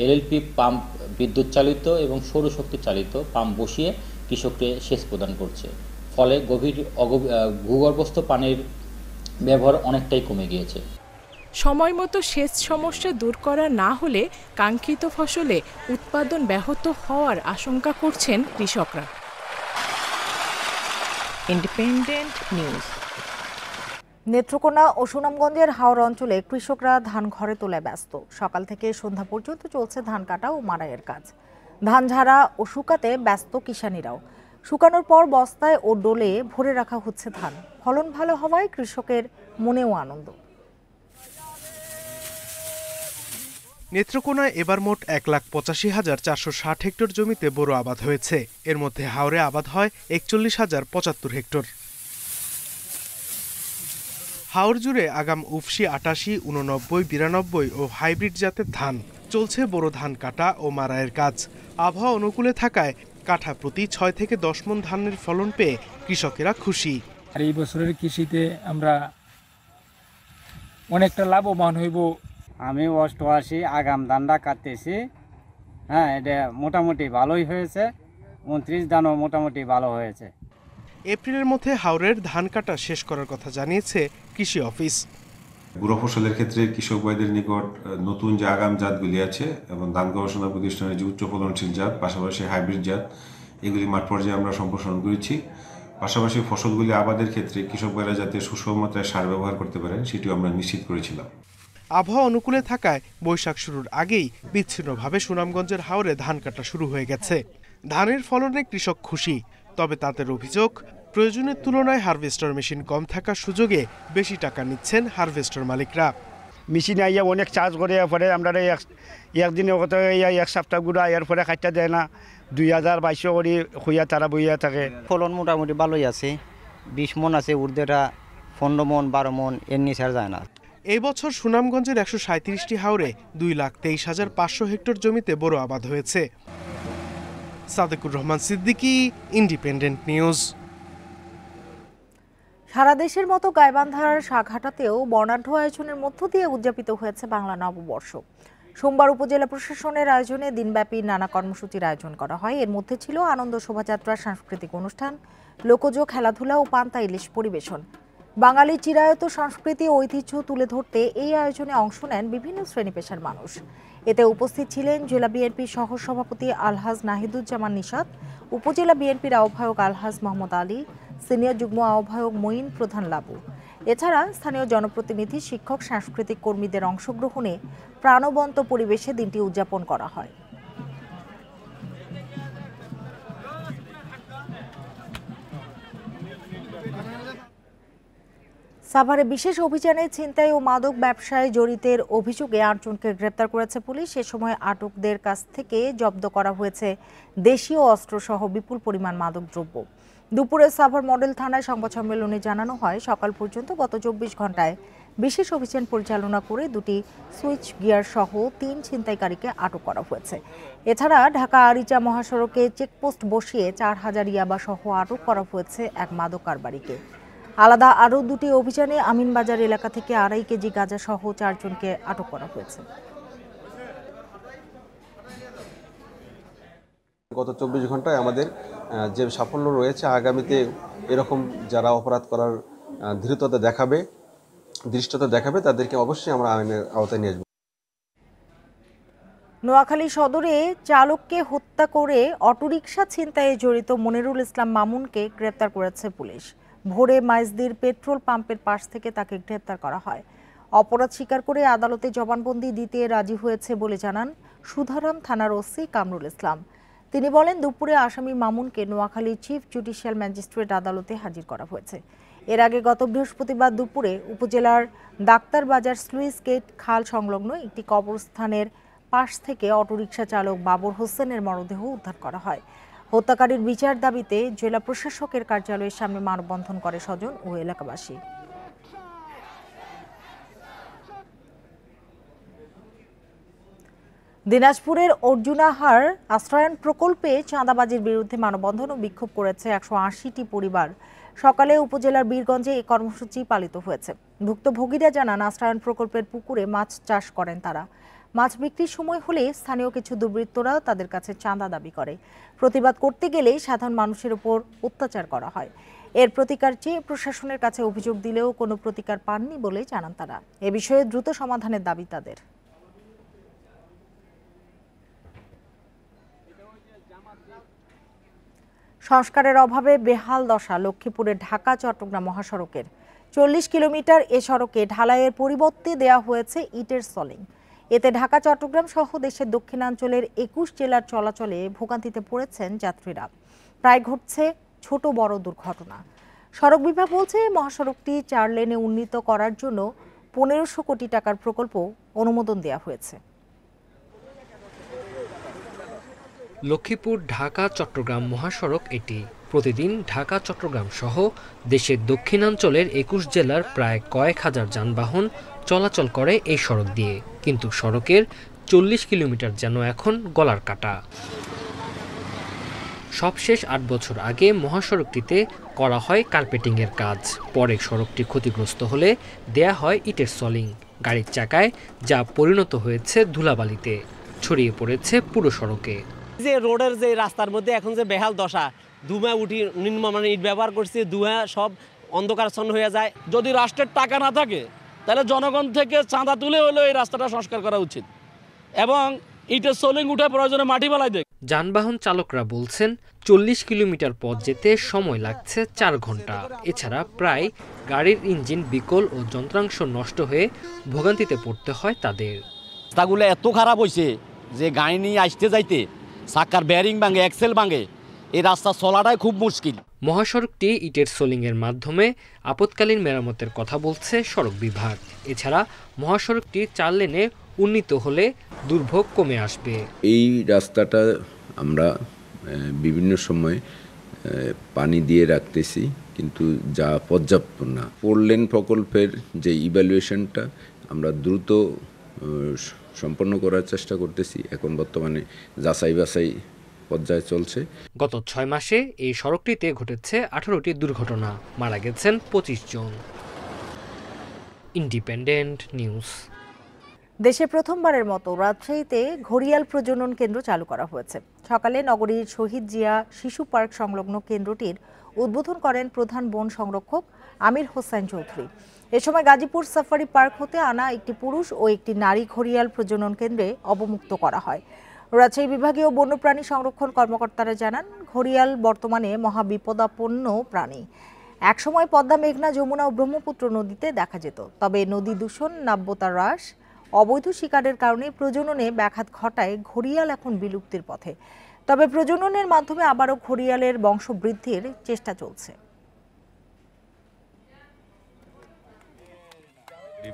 এলএলপি পাম্প, বিদ্যুৎ চালিত এবং সৌরশক্তি চালিত পাম্প বসিয়ে কৃষককে সেচ প্রদান করছে। ফলে ভূগর্ভস্থ পানির ব্যবহার অনেকটাই কমে গিয়েছে। সময় মতো সেচ সমস্যা দূর করা না হলে কাঙ্ক্ষিত ফসলে উৎপাদন ব্যাহত হওয়ার আশঙ্কা করছেন কৃষকরা। Independent news. নেত্রকোনা ও সুনামগঞ্জের হাওড় অঞ্চলে কৃষকরা ধান ঘরে তোলায় ব্যস্ত। সকাল থেকে সন্ধ্যা পর্যন্ত চলছে ধান কাটা ও মাড়াইয়ের কাজ। ধান ঝাড়া ও শুকাতে ব্যস্ত কিষানীরাও। শুকানোর পর বস্তায় ও ডোলে ভরে রাখা হচ্ছে ধান। ফলন ভালো হওয়ায় কৃষকের মনেও আনন্দ। নেত্রকোনায় এবার মোট 1,85,460 হেক্টর জমিতে বোরো আবাদ হয়েছে। এর মধ্যে হাওরে আবাদ হয় 41,075 হেক্টর। হাওর জুড়ে আগাম উফশি 88, 89, 92 ও হাইব্রিড জাতের ধান। চলছে বোরো ধান কাটা ও মাড়াইয়ের কাজ। আবহাওয়া অনুকূলে থাকায় কাঠা প্রতি 6 থেকে 10 মণ ধানের ফলন পেয়ে কৃষকেরা খুশি। আর এই বছরের কৃষিতে আমরা অনেকটা লাভবান হইব। আমি অষ্টআশি আগাম ধানটা কাটতেছি, হ্যাঁ, এটা মোটামুটি ভালোই হয়েছে। 29 ধানও মোটামুটি ভালো হয়েছে। এপ্রিলের মধ্যে হাওরের ধান কাটা শেষ করার কথা জানিয়েছে কৃষি অফিস। গুঁড়ো ফসলের ক্ষেত্রে কৃষক ভাইদের নিকট নতুন যে আগাম জাতগুলি আছে এবং ধান গবেষণা প্রতিষ্ঠানের যে উচ্চ ফলনশীল জাত, পাশাপাশি হাইব্রিড জাত, এগুলি মাঠ পর্যায়ে আমরা সম্প্রসারণ করেছি। পাশাপাশি ফসলগুলি আবাদের ক্ষেত্রে কৃষক ভাইরা যাতে সুষম মাত্রায় সার ব্যবহার করতে পারেন সেটিও আমরা নিশ্চিত করেছিলাম। আবহাওয়া অনুকূলে থাকায় বৈশাখ শুরুর আগেই বিচ্ছিন্নভাবে সুনামগঞ্জের হাওরে ধান কাটা শুরু হয়ে গেছে। ধানের ফলনে কৃষক খুশি, তবে তাদের অভিযোগ প্রয়োজনের তুলনায় হারভেস্টার মেশিন কম থাকার সুযোগে বেশি টাকা নিচ্ছেন হারভেস্টার মালিকরা। মেশিন আইয়া অনেক চার্জ করে পরে আমরা একদিনে কত এক সপ্তাহ গুড়া এর পরে খাইটা দেয় না, 2022 করে হইয়া তারা বইয়া থাকে। ফলন মোটামুটি ভালোই আছে, 20 মন আছে, উর্দেটা 15 মন 12 মন এর নিচে আর যায় না। এই বছর সুনামগঞ্জের 137টি হাওরে 2,23,500 হেক্টর জমিতে বোরো আবাদ হয়েছে। Sadequr Rahman Siddiqui, Independent News. সারা দেশের মতো গাইবান্ধার সাঘাটাতেও বর্ণাঢ্য আয়োজনের মধ্য দিয়ে উদযাপিত হয়েছে বাংলা নববর্ষ। সোমবার উপজেলা প্রশাসনের আয়োজনে দিনব্যাপী নানা কর্মসূচির আয়োজন করা হয়। এর মধ্যে ছিল আনন্দ শোভাযাত্রা, সাংস্কৃতিক অনুষ্ঠান, লোকজ খেলাধুলা ও পান্তা ইলিশ পরিবেশন। বাঙালির চিরায়ত সংস্কৃতি ও ঐতিহ্য তুলে ধরতে এই আয়োজনে অংশ নেন বিভিন্ন শ্রেণী পেশার মানুষ। এতে উপস্থিত ছিলেন জেলা বিএনপির সহ সভাপতি আলহাজ নাহিদুজ্জামান নিশাত, উপজেলা বিএনপির আহ্বায়ক আলহাজ মোহাম্মদ আলী, সিনিয়র যুগ্ম আহ্বায়ক মঈন প্রধান লাবু। এছাড়া স্থানীয় জনপ্রতিনিধি, শিক্ষক, সাংস্কৃতিক কর্মীদের অংশগ্রহণে প্রাণবন্ত পরিবেশে দিনটি উদযাপন করা হয়। সাভারে বিশেষ অভিযানে ছিনতাই ও মাদক ব্যবসায় জড়িতের অভিযোগে 8 জনকে গ্রেপ্তার করেছে পুলিশ। সে সময় আটকদের কাছ থেকে জব্দ করা হয়েছে দেশীয় অস্ত্রসহ বিপুল পরিমাণ মাদক দ্রব্য। দুপুরে সাভার মডেল থানায় সংবাদ সম্মেলনে জানানো হয়, সকাল পর্যন্ত গত 24 ঘন্টায় বিশেষ অভিযান পরিচালনা করে 2টি সুইচ গিয়ার সহ 3 ছিনতাইকারীকে আটক করা হয়েছে। এছাড়া ঢাকা আরিচা মহাসড়কে চেকপোস্ট বসিয়ে 4000 ইয়াবা সহ আটক করা হয়েছে এক মাদক কারবারিকে। আলাদা আরও 2টি অভিযানে আমিনবাজার এলাকা থেকে 2.5 কেজি গাঁজা সহ 4 জনকে আটক করা হয়েছে। গত 24 ঘন্টায় আমাদের যে সাফল্য রয়েছে, আগামীতে এরকম যারা অপরাধ করার ধৃষ্টতা দেখাবে তাদেরকে অবশ্যই আমরা আইনের আওতায় নিয়ে আসবো। নোয়াখালী সদরে চালককে হত্যা করে অটোরিকশা ছিনতাইয়ে জড়িত মনিরুল ইসলাম মামুনকে গ্রেপ্তার করেছে পুলিশ। ভোরে মাইজদির পেট্রোল পাম্পের পাশ থেকে তাকে গ্রেপ্তার করা হয়। অপরাধ স্বীকার করে আদালতে জবানবন্দি দিতে রাজি হয়েছে বলে জানান সুধারাম থানার ওসি কামরুল ইসলাম। তিনি বলেন, দুপুরে আসামি মামুনকে নোয়াখালী চিফ জুডিশিয়াল ম্যাজিস্ট্রেট আদালতে হাজির করা হয়েছে। এর আগে গত বৃহস্পতিবার দুপুরে উপজেলার ডাক্তারবাজার স্লুইস গেট খাল সংলগ্ন একটি কবরস্থানের পাশ থেকে অটোরিকশা চালক বাবর হোসেনের মরদেহ উদ্ধার করা হয়। হত্যাকারীর বিচার দাবিতে জেলা প্রশাসকের কার্যালয়ের সামনে মানববন্ধন করে স্বজন ও এলাকাবাসী। দিনাজপুরের অর্জুনাহার আশ্রয়ন প্রকল্পে চাঁদাবাজির বিরুদ্ধে মানববন্ধন ও বিক্ষোভ করেছে 180টি পরিবার। সকালে উপজেলার বীরগঞ্জে এই কর্মসূচি পালিত হয়েছে। ভুক্তভোগীরা জানান, আশ্রয়ন প্রকল্পের পুকুরে মাছ চাষ করেন তারা। মাছ বিক্রির সময় হলে স্থানীয় কিছু দুর্বৃত্তরা তাদের কাছে চাঁদা দাবি করে। প্রতিবাদ করতে গেলে সাধারণ মানুষের উপর অত্যাচার করা হয়। এর প্রতিকার চেয়ে প্রশাসনের কাছে অভিযোগ দিলেও কোনো প্রতিকার পাননি বলে জানান তারা। এ বিষয়ে দ্রুত সমাধানের দাবি তাদের। সংস্কারের অভাবে বেহাল দশা লক্ষ্মীপুরের ঢাকা চট্টগ্রাম মহাসড়কের। 40 কিলোমিটার এ সড়কে ঢালাইয়ের পরিবর্তে দেয়া হয়েছে ইটের সলিং। এতে ঢাকা চট্টগ্রাম সহ দেশের দক্ষিণাঞ্চলের 21 জেলার চলাচলে ভোগান্তিতে পড়েছেন যাত্রীরা। প্রায় ঘটছে ছোট বড় দুর্ঘটনা। সড়ক বিভাগ বলছে, মহাসড়কটি 4 লেনে উন্নীত করার জন্য 1500 কোটি টাকার প্রকল্প অনুমোদন দেওয়া হয়েছে। লক্ষ্মীপুর ঢাকা চট্টগ্রাম মহাসড়ক এটি। প্রতিদিন ঢাকা চট্টগ্রাম সহ দেশের দক্ষিণাঞ্চলের 21 জেলার প্রায় কয়েক হাজার যানবাহন চলাচল করে এই সড়ক দিয়ে। কিন্তু সড়কের 40 কিলোমিটার যেন এখন গলার কাটা। সবশেষ ৮ বছর আগে মহাসড়কটিতে করা হয় কার্পেটিংয়ের কাজ। পরে সড়কটি ক্ষতিগ্রস্ত হলে দেয়া হয় ইটের সলিং। গাড়ির চাকায় যা পরিণত হয়েছে ধুলাবালিতে, ছড়িয়ে পড়েছে পুরো সড়কে। যে রোডের যে রাস্তার মধ্যে এখন যে বেহাল দশা, ধুমা উঠি নিম্নমানের ইট ব্যবহার করছে, ধুমা সব অন্ধকারাচ্ছন্ন হয়ে যায়। যদি রাষ্ট্রের টাকা না থাকে তাহলে জনগণ থেকে চাঁদা তুলে হলেও এই রাস্তাটা সংস্কার করা উচিত এবং ইটের সোলিং উঠে প্রয়োজনে মাটি বালাই দেয়। যানবাহন চালকরা বলছেন ৪০ কিলোমিটার পথ যেতে সময় লাগছে ৪ ঘন্টা। এছাড়া প্রায় গাড়ির ইঞ্জিন বিকল ও যন্ত্রাংশ নষ্ট হয়ে ভোগান্তিতে পড়তে হয় তাদের। রাস্তাগুলো এত খারাপ হয়েছে যে গাড়ি নিয়ে আসতে যাইতে চাকার বেয়ারিং ভাঙে, এক্সেল ভাঙে, এই রাস্তা চলাটাই খুব মুশকিল। মহাসড়কটি ইটের সোলিংয়ের মাধ্যমে আপৎকালীন মেরামতের কথা বলছে সড়ক বিভাগ। এছাড়া মহাসড়কটি ৪ লেনে উন্নীত হলে দুর্ভোগ কমে আসবে। এই রাস্তাটা আমরা বিভিন্ন সময় পানি দিয়ে রাখতেছি, কিন্তু যা পর্যাপ্ত না। 4 লেন প্রকল্পের যে ইভ্যালুয়েশনটা আমরা দ্রুত সম্পন্ন করার চেষ্টা করতেছি। এখন বর্তমানে যাচাই বাছাই পর্যায়ে চলছে। গত ৬ মাসে এই সড়কটিতে ঘটেছে 18টি দুর্ঘটনা, মারা গেছেন 25 জন। Independent news. দেশে প্রথমবারের মতো রাজশাহীতে ঘড়িয়াল প্রজনন কেন্দ্র চালু করা হয়েছে। সকালে নগরীর শহীদ জিয়া শিশু পার্ক সংলগ্ন কেন্দ্রটির উদ্বোধন করেন প্রধান বন সংরক্ষক আমির হোসেন চৌধুরী। এ সময় গাজীপুর সাফারি পার্ক হতে আনা একটি পুরুষ ও একটি নারী ঘড়িয়াল প্রজনন কেন্দ্রে অবমুক্ত করা হয়। রাজশাহী বিভাগীয় বন্যপ্রাণী সংরক্ষণ কর্মকর্তারা জানান, ঘড়িয়াল বর্তমানে মহাবিপদাপন্ন প্রাণী। একসময় পদ্মা, মেঘনা, যমুনা ও ব্রহ্মপুত্র নদীতে দেখা যেত। তবে নদী দূষণ, নাব্যতা হ্রাস, অবৈধ শিকারের কারণে প্রজননে ব্যাঘাত ঘটায় ঘড়িয়াল এখন বিলুপ্তির পথে। তবে প্রজননের মাধ্যমে আবারও ঘড়িয়ালের বংশবৃদ্ধির চেষ্টা চলছে।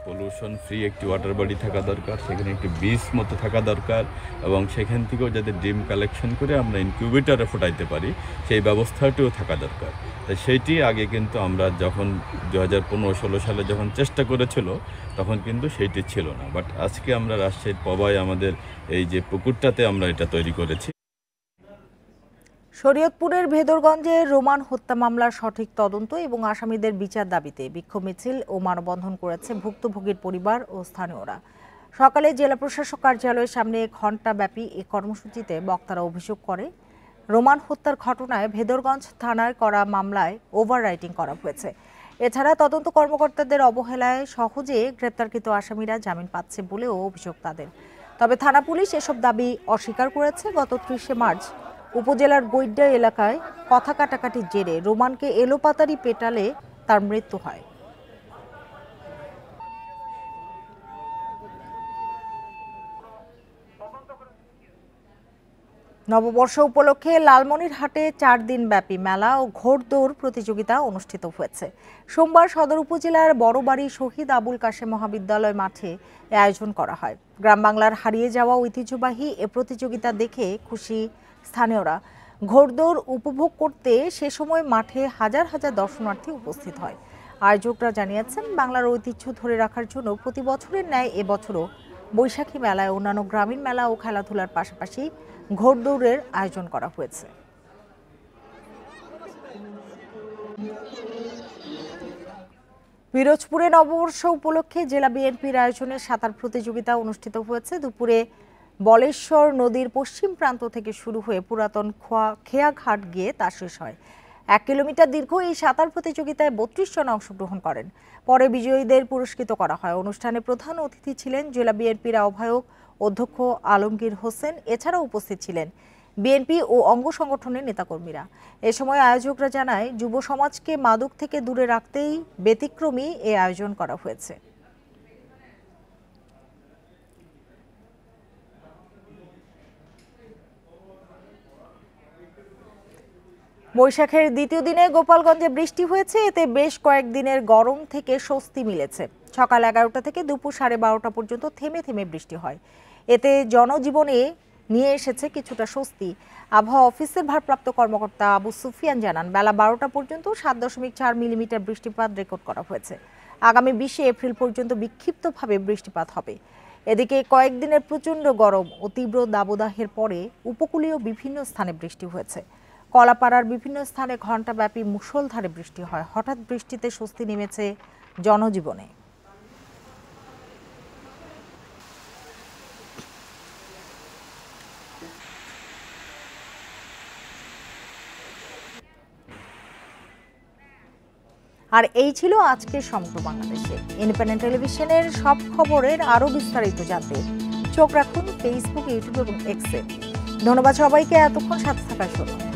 পলিউশন ফ্রি একটি ওয়াটার বডি থাকা দরকার, সেখানে একটি বীজ মতো থাকা দরকার এবং সেখান থেকেও যাতে ডিম কালেকশন করে আমরা ইনকিউবেটরে ফোটাইতে পারি সেই ব্যবস্থাটিও থাকা দরকার। তাই সেইটি আগে কিন্তু আমরা যখন 2015-16 সালে যখন চেষ্টা করেছিল তখন কিন্তু সেইটি ছিল না, বাট আজকে আমরা রাজশাহীর পবায় আমাদের এই যে পুকুরটাতে আমরা এটা তৈরি করেছি। শরীয়তপুরের ভেদরগঞ্জে রোমান হত্যা মামলার সঠিক তদন্ত এবং আসামিদের বিচার দাবিতে বিক্ষোভ মিছিল ও মানববন্ধন করেছে ভুক্তভোগীর পরিবার ও স্থানীয়রা। সকালে জেলা প্রশাসক কার্যালয়ের সামনে ঘণ্টাব্যাপী এই কর্মসূচিতে বক্তারা অভিযোগ করে, রোমান হত্যার ঘটনায় ভেদরগঞ্জ থানায় করা মামলায় ওভাররাইটিং করা হয়েছে। এছাড়া তদন্ত কর্মকর্তাদের অবহেলায় সহজে গ্রেপ্তারকৃত আসামিরা জামিন পাচ্ছে বলেও অভিযোগ তাদের। তবে থানা পুলিশ এসব দাবি অস্বীকার করেছে। গত 30 মার্চ উপজেলার গৈড্ডা এলাকায় কথা কাটাকাটির জেরে রোমানকে এলোপাতাড়ি পেটালে তার মৃত্যু হয়। নববর্ষ উপলক্ষে লালমনিরহাটে 4 দিন ব্যাপী মেলা ও ঘোড়দৌড় প্রতিযোগিতা অনুষ্ঠিত হয়েছে। সোমবার সদর উপজেলার বড়বাড়ি শহীদ আবুল কাশেম মহাবিদ্যালয় মাঠে এ আয়োজন করা হয়। গ্রাম বাংলার হারিয়ে যাওয়া ঐতিহ্যবাহী এ প্রতিযোগিতা দেখে খুশি স্থানীয়রা। ঘোড়দৌড় উপভোগ করতে সে সময় মাঠে হাজার হাজার দর্শনার্থী উপস্থিত হয়। আয়োজকরা জানিয়েছেন, বাংলার ঐতিহ্য ধরে রাখার জন্য প্রতি বছরের ন্যায় এবছরও বৈশাখী মেলায় অন্যান্য গ্রামীণ মেলা ও খেলাধুলার পাশাপাশি ঘোড়দৌড়ের আয়োজন করা হয়েছে। পিরোজপুরে নববর্ষ উপলক্ষে জেলা বিএনপির আয়োজনে সাঁতার প্রতিযোগিতা অনুষ্ঠিত হয়েছে। দুপুরে বলেশ্বর নদীর পশ্চিম প্রান্ত থেকে শুরু হয়ে পুরাতন খেয়াঘাট গিয়ে তা শেষ হয়। 1 কিলোমিটার দীর্ঘ এই সাঁতার প্রতিযোগিতায় 32 জন অংশগ্রহণ করেন। পরে বিজয়ীদের পুরস্কৃত করা হয়। অনুষ্ঠানে প্রধান অতিথি ছিলেন জেলা বিএনপির আহ্বায়ক অধ্যক্ষ আলমগীর হোসেন। এছাড়াও উপস্থিত ছিলেন বিএনপি ও অঙ্গ সংগঠনের নেতাকর্মীরা। এ সময় আয়োজকরা জানায়, যুব সমাজকে মাদক থেকে দূরে রাখতেই ব্যতিক্রমী এ আয়োজন করা হয়েছে। বৈশাখের দ্বিতীয় দিনে গোপালগঞ্জে বৃষ্টি হয়েছে। এতে বেশ কয়েকদিনের গরম থেকে স্বস্তি মিলেছে। সকাল 11টা থেকে দুপুর 12:30 পর্যন্ত থেমে থেমে বৃষ্টি হয়। এতে জনজীবনে নিয়ে এসেছে কিছুটা স্বস্তি। আবহাওয়া অফিসের ভারপ্রাপ্ত কর্মকর্তা আবু সুফিয়ান জানান, বেলা 12টা পর্যন্ত 7.4 মিলিমিটার বৃষ্টিপাত রেকর্ড করা হয়েছে। আগামী 20 এপ্রিল পর্যন্ত বিক্ষিপ্তভাবে বৃষ্টিপাত হবে। এদিকে কয়েকদিনের প্রচণ্ড গরম ও তীব্র দাবদাহের পরে উপকূলীয় বিভিন্ন স্থানে বৃষ্টি হয়েছে। কলাপাড়ার বিভিন্ন স্থানে ঘণ্টাব্যাপী মুষলধারে বৃষ্টি হয়। হঠাৎ বৃষ্টিতে স্বস্তি নেমেছে জনজীবনে। আর এই ছিল আজকের সমগ্র বাংলাদেশে। ইন্ডিপেন্ডেন্ট টেলিভিশনের সব খবরের আরো বিস্তারিত জানতে চোখ রাখুন ফেসবুক, ইউটিউব এবং এক্সে। ধন্যবাদ সবাইকে এতক্ষণ সাথে থাকার জন্য।